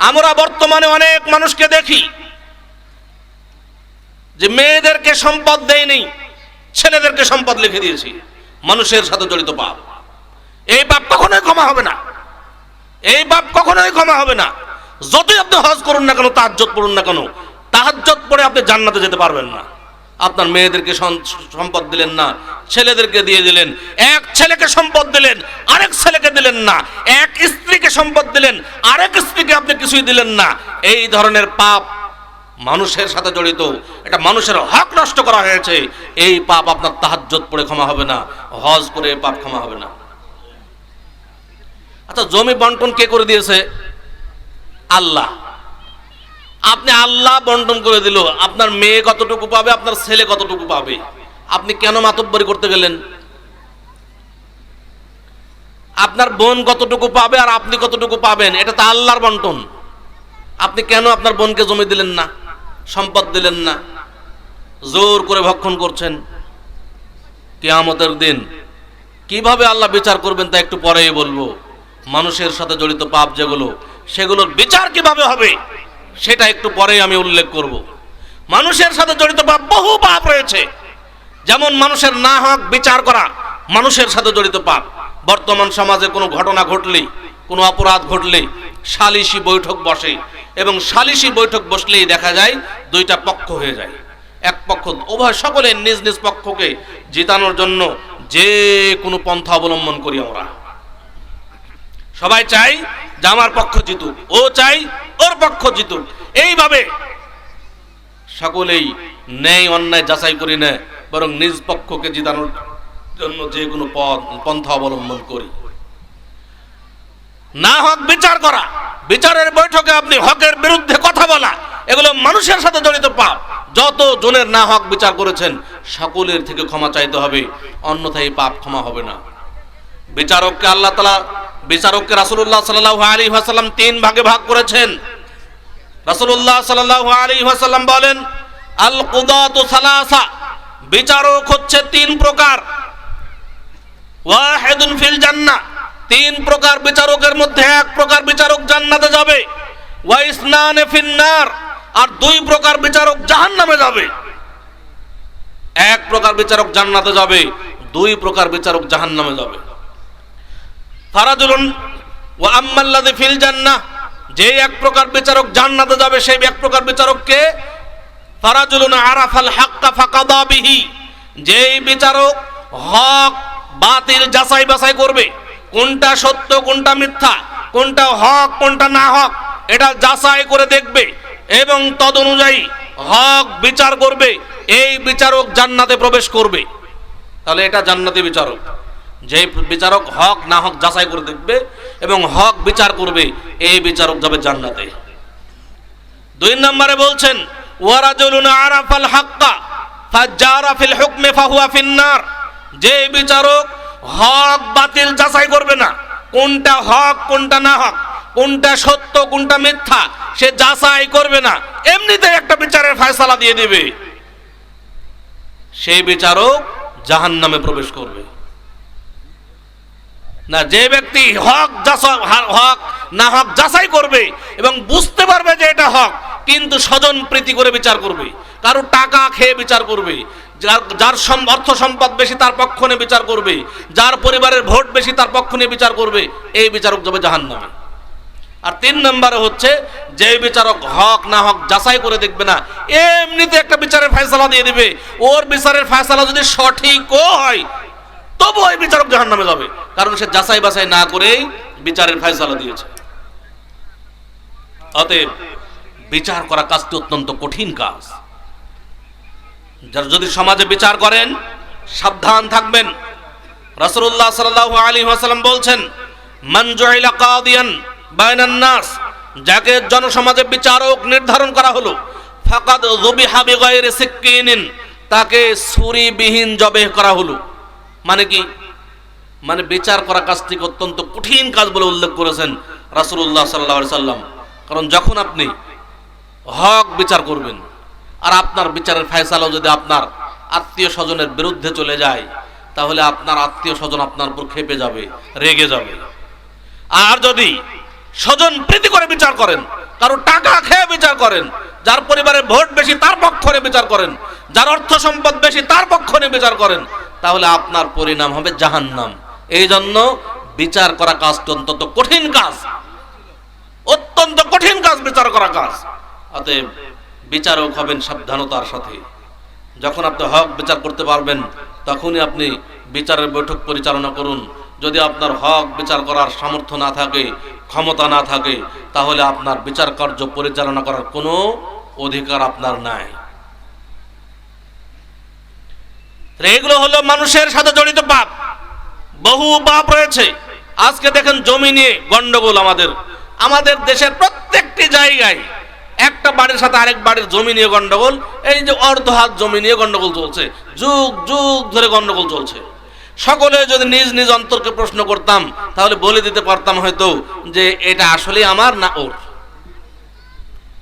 আমরা বর্তমানে অনেক মানুষকে দেখি যে মেয়েদেরকে সম্পদ দেয়নি, ছেলেদেরকে সম্পদ লিখে দিয়েছি। মানুষের সাথে জড়িত পাপ, এই পাপ কখনোই ক্ষমা হবে না, এই পাপ কখনোই ক্ষমা হবে না। যতই আপনি হজ করুন না কেন, তাহাজ্জুদ পড়ুন না কেন, তাহাজ্জুদ পড়ে আপনি জান্নাতে যেতে পারবেন না। আপনার মেয়েদেরকে সম্পদ দিলেন না, ছেলেদেরকে দিয়ে দিলেন। এক ছেলেকে সম্পদ দিলেন, আরেক ছেলেকে দিলেন না। এক স্ত্রীকে সম্পদ দিলেন, আরেক স্ত্রীকে আপনি কিছুই দিলেন না। এই ধরনের পাপ মানুষের সাথে জড়িত, এটা মানুষের হক নষ্ট করা হয়েছে। এই পাপ আপনার তাহাজ্জুদ পড়ে ক্ষমা হবে না, হজ করে পাপ ক্ষমা হবে না। আচ্ছা, জমি বন্টন কে করে দিয়েছে? আল্লাহ। আপনি আল্লাহ বন্টন করে দিল, আপনার মেয়ে কতটুকু পাবে, আপনার ছেলে কতটুকু পাবে? আপনি কেন মাতব্বরি করতে গেলেন? আপনার বোন কতটুকু পাবে আর আপনি কতটুকু পাবেন, এটা তো আল্লাহর বন্টন। আপনি কেন আপনার বোনকে জমি দিলেন না, সম্পদ দিলেন না? জোর করে ভক্ষণ করছেন। কিয়ামতের দিন কিভাবে আল্লাহ বিচার করবেন তা একটু পরেই বলবো। মানুষের সাথে জড়িত পাপ যেগুলো, সেগুলোর বিচার কিভাবে হবে সেটা একটু পরেই আমি উল্লেখ করব। মানুষের সাথে জড়িত পাপ, বহু পাপ রয়েছে। যেমন মানুষের না হক বিচার করা মানুষের সাথে জড়িত পাপ। বর্তমান সমাজে কোনো ঘটনা ঘটলেই, কোনো অপরাধ ঘটলেই সালিশি বৈঠক বসে, এবং সালিশি বৈঠক বসলেই দেখা যায় দুইটা পক্ষ হয়ে যায়। এক পক্ষ, উভয় সকলে নিজ নিজ পক্ষকে জিতানোর জন্য যে কোনো পন্থা অবলম্বন করি আমরা। সবাই চাই যে আমার পক্ষ জিতুক, ও চাই ওর পক্ষ জিতুক। এইভাবে সকলেই ন্যায় অন্যায় যাচাই করি না, বরং নিজ পক্ষকে জিতানোর জন্য যে কোনো পন্থা অবলম্বন করি। না হক বিচার করা, বিচারের বৈঠকে আপনি হকের বিরুদ্ধে কথা বলা, এগুলো মানুষের সাথে জড়িত পাপ। যত জনের না হক বিচার করেছেন সকলের থেকে ক্ষমা চাইতে হবে, অন্যথায় পাপ ক্ষমা হবে না। বিচারককে আল্লাহ তাআলা, বিচারককে রাসূলুল্লাহ সাল্লাল্লাহু আলাইহি ওয়াসাল্লাম তিন ভাগে ভাগ করেছেন। রাসূলুল্লাহ সাল্লাল্লাহু আলাইহি ওয়াসাল্লাম বলেন, আল কুদাতু সালাসা, বিচারক হচ্ছে তিন প্রকার। ওয়াহিদুন ফিল জান্নাহ, তিন প্রকার বিচারকের মধ্যে এক প্রকার বিচারক জান্নাতে যাবে। ওয়া ইসনানে ফিন নার, আর দুই প্রকার বিচারক জাহান্নামে যাবে। এক প্রকার বিচারক জান্নাতে যাবে, দুই প্রকার বিচারক জাহান্নামে যাবে। ফারাজুলুন ওয়া আম্মাল্লাযী ফিল জান্নাহ, যে এক প্রকার বিচারক জান্নাতে যাবে সেই এক প্রকার বিচারককে ফারাজুলুন আরাফাল হাক্কা ফাকাদা বিহি, যেই বিচারক হক বাতিল যাচাই বাছাই করবে, কোনটা সত্য কোনটা মিথ্যা, কোনটা হক কোনটা না হক, এটা যাচাই করে দেখবে এবং তদ অনুযায়ী হক বিচার করবে, এই বিচারক জান্নাতে প্রবেশ করবে। তাহলে এটা জান্নাতি বিচারক। যে বিচারক হক না হক যাচাই করে দেখবে এবং হক বিচার করবে, এই বিচারক যাবে জান্নাতে। দুই নম্বরে বলছেন, ওয়ারাজুলুন আরাফাল হাক্কা ফাজারা ফিল হুকমি ফাহুয়া ফিন নার, যে বিচারক হক বাতিল যাচাই করবে না, কোনটা হক কোনটা না হক, কোনটা সত্য কোনটা মিথ্যা, সে যাচাই করবে না, এমনিতে একটা বিচারের ফয়সালা দিয়ে দিবে, সেই বিচারক জাহান্নামে প্রবেশ করবে। না, যে ব্যক্তি হক না হক যাচাই করবে এবং বুঝতে পারবে যে এটা হক, কিন্তু স্বজন প্রীতি করে বিচার করবে, কারো টাকা খেয়ে বিচার করবে, যার অর্থ সম্পদ বেশি তার পক্ষ নিয়ে বিচার করবে, যার পরিবারের ভোট বেশি তার পক্ষ নিয়ে বিচার করবে, এই বিচারক যাবে জাহান্নামে। আর তিন নম্বরে হচ্ছে, যে বিচারক হক না হক যাচাই করে দেখবে না, এমনিতে একটা বিচারের ফয়সালা দিয়ে দিবে, ওর বিচারের ফয়সালা যদি সঠিকও হয় তবু ওই বিচারক জাহান্নামে যাবে, কারণ সে যাচাই বাছাই না করেই বিচারের ফয়সালা দিয়েছে। অতএব বিচার করা কাজটি অত্যন্ত কঠিন কাজ। যারা যদি সমাজে বিচার করেন সাবধান থাকবেন। রাসূলুল্লাহ সাল্লাল্লাহু আলাইহি ওয়াসাল্লাম বলছেন, মান জুইলা কাদিয়ান বাইনান নাস, যাকে জনসমাজে বিচারক নির্ধারণ করা হলো, ফাকাদ যুবিহা বিগাইরি সিকিনিন, তাকে ছুরিবিহীন জবেহ করা হলো। মানে কি? মানে বিচার করা কাজটি অত্যন্ত কঠিন কাজ বলে উল্লেখ করেছেন রাসূলুল্লাহ সাল্লাল্লাহু আলাইহি ওয়াসাল্লাম। কারণ যখন আপনি হক বিচার করবেন আর আপনার বিচারের ফয়সালা যদি আপনার আত্মীয় স্বজনের বিরুদ্ধে চলে যায়, তাহলে আপনার আত্মীয় স্বজন আপনার উপর ক্ষেপে যাবে, রেগে যাবে। আর যদি স্বজন প্রীতি করে বিচার করেন, কারো টাকা খেয়ে বিচার করেন, যার পরিবারে ভোট বেশি তার পক্ষ নিয়ে বিচার করেন, যার অর্থ সম্পদ বেশি তার পক্ষ নিয়ে বিচার করেন, তাহলে আপনার পরিণাম হবে জাহান্নাম। এই জন্য বিচার করা কাজটা অত্যন্ত কঠিন কাজ, অত্যন্ত কঠিন কাজ বিচার করা কাজ। অতএব বিচারক হবেন সাবধানতার সাথে। যখন আপনি হক বিচার করতে পারবেন তখনই আপনি বিচারের বৈঠক পরিচালনা করুন। যদি আপনার হক বিচার করার সামর্থ্য না থাকে, ক্ষমতা না থাকে, তাহলে আপনার বিচার কার্য পরিচালনা করার কোনো অধিকার আপনার নাই। এগুলো হলো মানুষের সাথে জড়িত পাপ, বহু পাপ রয়েছে। আজকে দেখেন জমি নিয়ে গন্ডগোল, আমাদের দেশের প্রত্যেকটি জায়গায় একটা বাড়ির সাথে আরেক বাড়ির জমি নিয়ে গন্ডগোল। এই যে অর্ধ হাত জমি নিয়ে গন্ডগোল চলছে, যুগ যুগ ধরে গন্ডগোল চলছে। সকলে যদি নিজ নিজ অন্তরকে প্রশ্ন করতাম তাহলে বলে দিতে পারতাম হয়তো যে এটা আসলে আমার না ওর,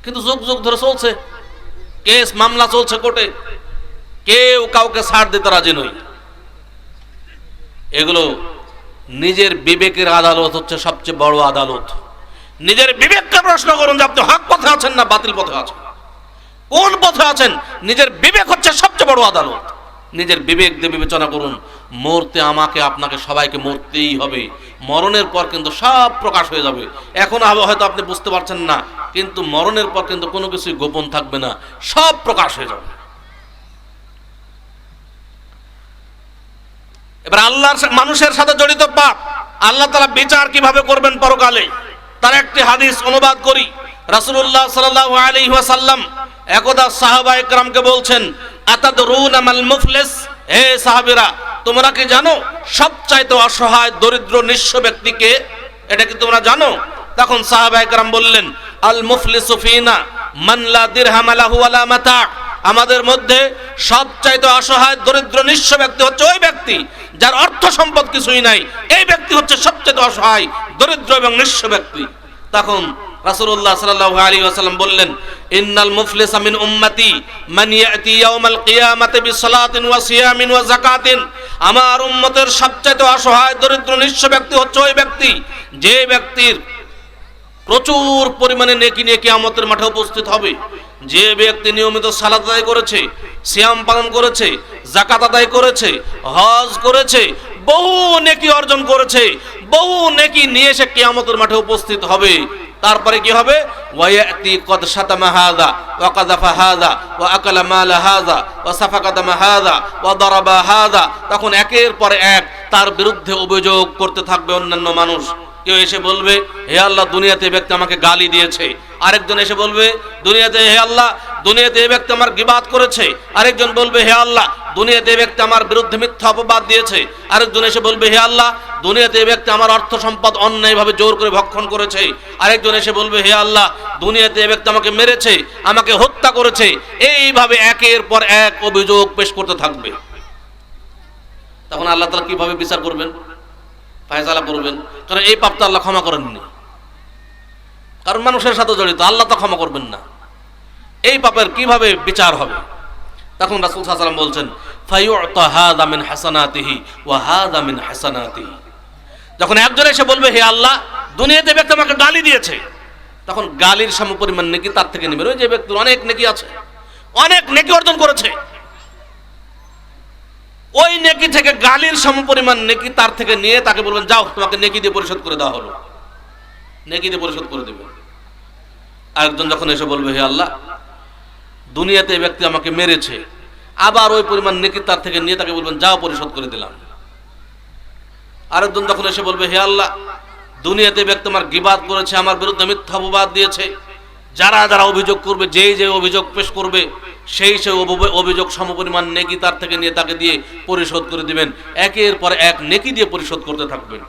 কিন্তু যুগ যুগ ধরে চলছে, কেস মামলা চলছে কোর্টে, কেউ কাউকে ছাড় দিতে রাজি নয়। এগুলো নিজের বিবেকের আদালত হচ্ছে সবচেয়ে বড় আদালত। নিজের বিবেককে প্রশ্ন করুন যে আপনি হক পথে আছেন না বাতিল পথে আছেন, কোন পথে আছেন। নিজের বিবেক হচ্ছে সবচেয়ে বড় আদালত। নিজের বিবেক দিয়ে বিবেচনা করুন। মরতে আমাকে আপনাকে সবাইকে মরতেই হবে। মরণের পর কিন্তু সব প্রকাশ হয়ে যাবে। এখন হয়তো আপনি বুঝতে পারছেন না, কিন্তু মরণের পর কিন্তু কোনো কিছুই গোপন থাকবে না, সব প্রকাশ হয়ে যাবে। এবার আল্লাহর মানুষের সাথে জড়িত পাপ, আল্লাহ তাআলা বিচার কিভাবে করবেন পরকালে, তার একটি হাদিস অনুবাদ করি। রাসূলুল্লাহ সাল্লাল্লাহু আলাইহি ওয়াসাল্লাম একদা সাহাবায়ে কেরামকে বলছেন, আতাদরুনা মাল মুফলিস, হে সাহাবীরা তোমরা কি জানো সবচাইতে অসহায় দরিদ্র নিঃস্ব ব্যক্তিকে? এটা কি তোমরা জানো? তখন সাহাবায়ে কেরাম বললেন, আল মুফলিসু ফিনা মান লা দিরহাম লাহু ওয়ালা মাতা। আমাদের মধ্যে সবচাইতে অসহায় দরিদ্র নিঃস্ব ব্যক্তি হচ্ছে ওই ব্যক্তি যার অর্থ সম্পদ কিছুই নাই। এই ব্যক্তি হচ্ছে সবচেয়ে অসহায় দরিদ্র এবং নিঃস্ব ব্যক্তি। তখন রাসূলুল্লাহ সাল্লাল্লাহু আলাইহি ওয়াসাল্লাম বললেন, ইন্নাল মুফলিসা মিন উম্মতি মান ইয়াতি ইয়াউমাল কিয়ামাতি বিসসালাতিন ওয়া সিয়ামিন ওয়া যাকাতিন। আমার উম্মতের সবচেয়ে অসহায় দরিদ্র নিঃস্ব ব্যক্তি হচ্ছে ওই ব্যক্তি যে ব্যক্তির প্রচুর পরিমাণে নেকি নিয়ে কিয়ামতের মাঠে উপস্থিত হবে। যে ব্যক্তি নিয়মিত সালাত আদায় করেছে, সিয়াম পালন করেছে, যাকাত আদায় করেছে, হজ করেছে, বহু নেকি অর্জন করেছে, বহু নেকি নিয়ে সে কিয়ামতের মাঠে উপস্থিত হবে। তারপরে কি হবে? ওয়ায়াতি কদ শাতামা হাযা ওয়া কাযাফা হাযা ওয়া আকালা মাল হাযা ওয়া সাফাকা দামা হাযা ওয়া দারাবা হাযা। তখন একের পর এক তার বিরুদ্ধে অভিযোগ করতে থাকবে অন্যান্য মানুষ। কেউ এসে বলবে, হে আল্লাহ দুনিয়াতে এই ব্যক্তি আমাকে গালি দিয়েছে। আরেকজন এসে বলবে, দুনিয়াতে হে আল্লাহ দুনিয়াতে এই ব্যক্তি আমার গীবাত করেছে। আরেকজন বলবে, হে আল্লাহ দুনিয়াতে এই ব্যক্তি আমার বিরুদ্ধে মিথ্যা অপবাদ দিয়েছে। আরেকজন এসে বলবে, হে আল্লাহ দুনিয়াতে এই ব্যক্তি আমার অর্থ সম্পদ অন্যায়ভাবে জোর করে ভক্ষণ করেছে। আরেকজন এসে বলবে, হে আল্লাহ দুনিয়াতে এই ব্যক্তি আমাকে মেরেছে, আমাকে হত্যা করেছে। এইভাবে একের পর এক অভিযোগ পেশ করতে থাকবে। তখন আল্লাহ তাআলা কিভাবে বিচার করবেন, ফায়সালা করবেন? কারণ এই পাপ তো আল্লাহ ক্ষমা করেননি, কারণ মানুষের সাথে জড়িত, আল্লাহ তো ক্ষমা করবেন না। এই পাপের কিভাবে বিচার হবে? তখন রাসূল সাল্লাল্লাহু আলাইহি ওয়াসাল্লাম বলছেন, ফায়ুতা হাযা মিন হাসানাতিহি ওয়া হাযা মিন হাসানাতিহি। যখন একজন এসে বলবে, হে আল্লাহ দুনিয়াতে ব্যক্তি আমাকে গালি দিয়েছে, তখন গালির সমপরিমাণ নেকি তার থেকে নেবেন। ওই যে ব্যক্তির অনেক নেকি আছে, অনেক নেকি অর্জন করেছে, ওই নেকি থেকে গালির সমপরিমাণ নেকি তার থেকে নিয়ে তাকে বলবেন, যাও তোমাকে নেকি দিয়ে পরিশোধ করে দেওয়া হলো, নেকি দিয়ে পরিশোধ করে দেবে। আরেকজন যখন এসে বলবে, হে আল্লাহ দুনিয়াতে এই ব্যক্তি আমাকে মেরেছে, আবার ওই পরিমাণ নেকি তার থেকে নিয়ে তাকে বলবেন, যাও পরিশোধ করে দিলাম। আরেকজন যখন এসে বলবে, হে আল্লাহ দুনিয়াতে ব্যক্তি আমার গীবাত করেছে, আমার বিরুদ্ধে মিথ্যা অপবাদ দিয়েছে, যারা যারা অভিযোগ করবে, যেই যে অভিযোগ পেশ করবে সেই সেই অভিযোগ সমপরিমাণ নেকি তার থেকে নিয়ে তাকে দিয়ে পরিশোধ করে দিবেন। একের পর এক নেকি দিয়ে পরিশোধ করতে থাকবেন।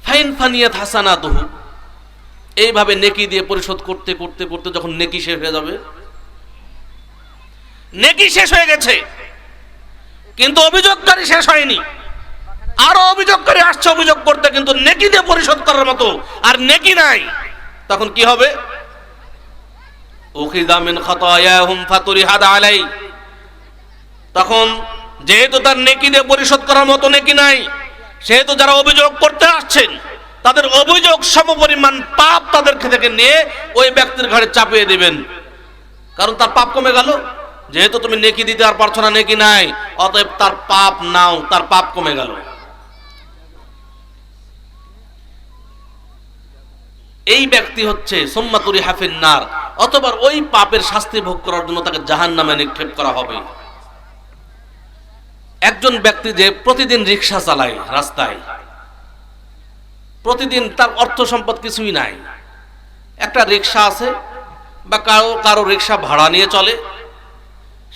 ফাইন ফানিয়াত হাসানাতুহু, এইভাবে নেকি দিয়ে পরিশোধ করতে করতে করতে যখন নেকি শেষ হয়ে যাবে, নেকি শেষ হয়ে গেছে কিন্তু অভিযোগকারী শেষ হয়নি, আরো অভিযোগকারী আসছে অভিযোগ করতে, কিন্তু নেকি দিয়ে পরিশোধ করার মতো আর নেকি নাই। তখন কি হবে? উখিযা মিন খাতায়াহুম ফাতুরিহাদ আলাই। তখন যেহেতু তার নেকি দিয়ে পরিশোধ করার মতো নেকি নাই, সেহেতু যারা অভিযোগ করতে আসছেন তাদের অভিযোগ সমপরিমাণ পাপ তাদের থেকে নিয়ে ওই ব্যক্তির ঘাড়ে চাপিয়ে দিবেন। কারণ তার পাপ কমে গেল, যেহেতু তুমি নেকি দিতে আর পারছো না, নেকি নাই, অতএব তার পাপ নাও, তার পাপ কমে গেল। এই ব্যক্তি হচ্ছে সুম্মাতুরি হাফিন নার, অথবা ওই পাপের শাস্তি ভোগ করার জন্য তাকে জাহান্নামে নিক্ষেপ করা হবে। একজন ব্যক্তি যে প্রতিদিন রিকশা চালায় রাস্তায়, প্রতিদিন তার অর্থ সম্পদ কিছুই নাই, একটা রিকশা আছে বা কারো রিকশা ভাড়া নিয়ে চলে,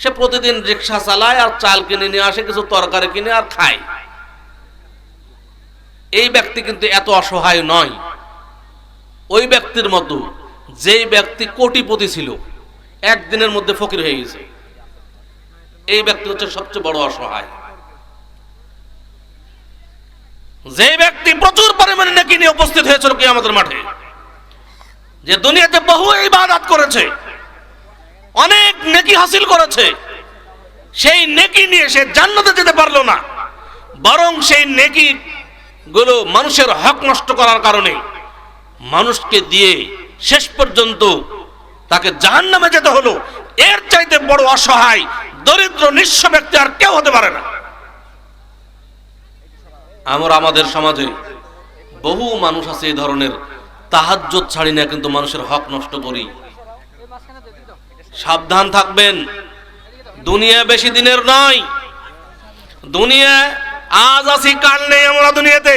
সে প্রতিদিন রিকশা চালায় আর চাল কিনে নিয়ে আসে, কিছু তরকারি কিনে আর খায়। এই ব্যক্তি কিন্তু এত অসহায় নয় ওই ব্যক্তির মতো যেই ব্যক্তি কোটিপতি ছিল, একদিনের মধ্যে ফকির হয়ে গেছে। এই ব্যক্তি হচ্ছে সবচেয়ে বড় অসহায়। যে ব্যক্তি প্রচুর পরিমাণে নেকি নিয়ে উপস্থিত হয়েছিল কিয়ামতের মাঠে, যে দুনিয়াতে বহু ইবাদত করেছে, অনেক নেকি হাসিল করেছে, সেই নেকি নিয়ে সে জান্নাতে যেতে পারলো না, বরং সেই নেকি গুলো মানুষের হক নষ্ট করার কারণে মানুষকে দিয়ে শেষ পর্যন্ত তাকে জাহান্নামে যেতে হলো। এর চাইতে বড় অসহায় দরিদ্র নিঃস্ব ব্যক্তি আর কেউ হতে পারে না। আমরা আমাদের সমাজে বহু মানুষ আছে এই ধরনের, তাহাজ্জুদ ছাড়ি না কিন্তু মানুষের হক নষ্ট করি। সাবধান থাকবেন, দুনিয়া বেশি দিনের নয়। দুনিয়া আজ আছি কাল নেই, আমরা দুনিয়াতে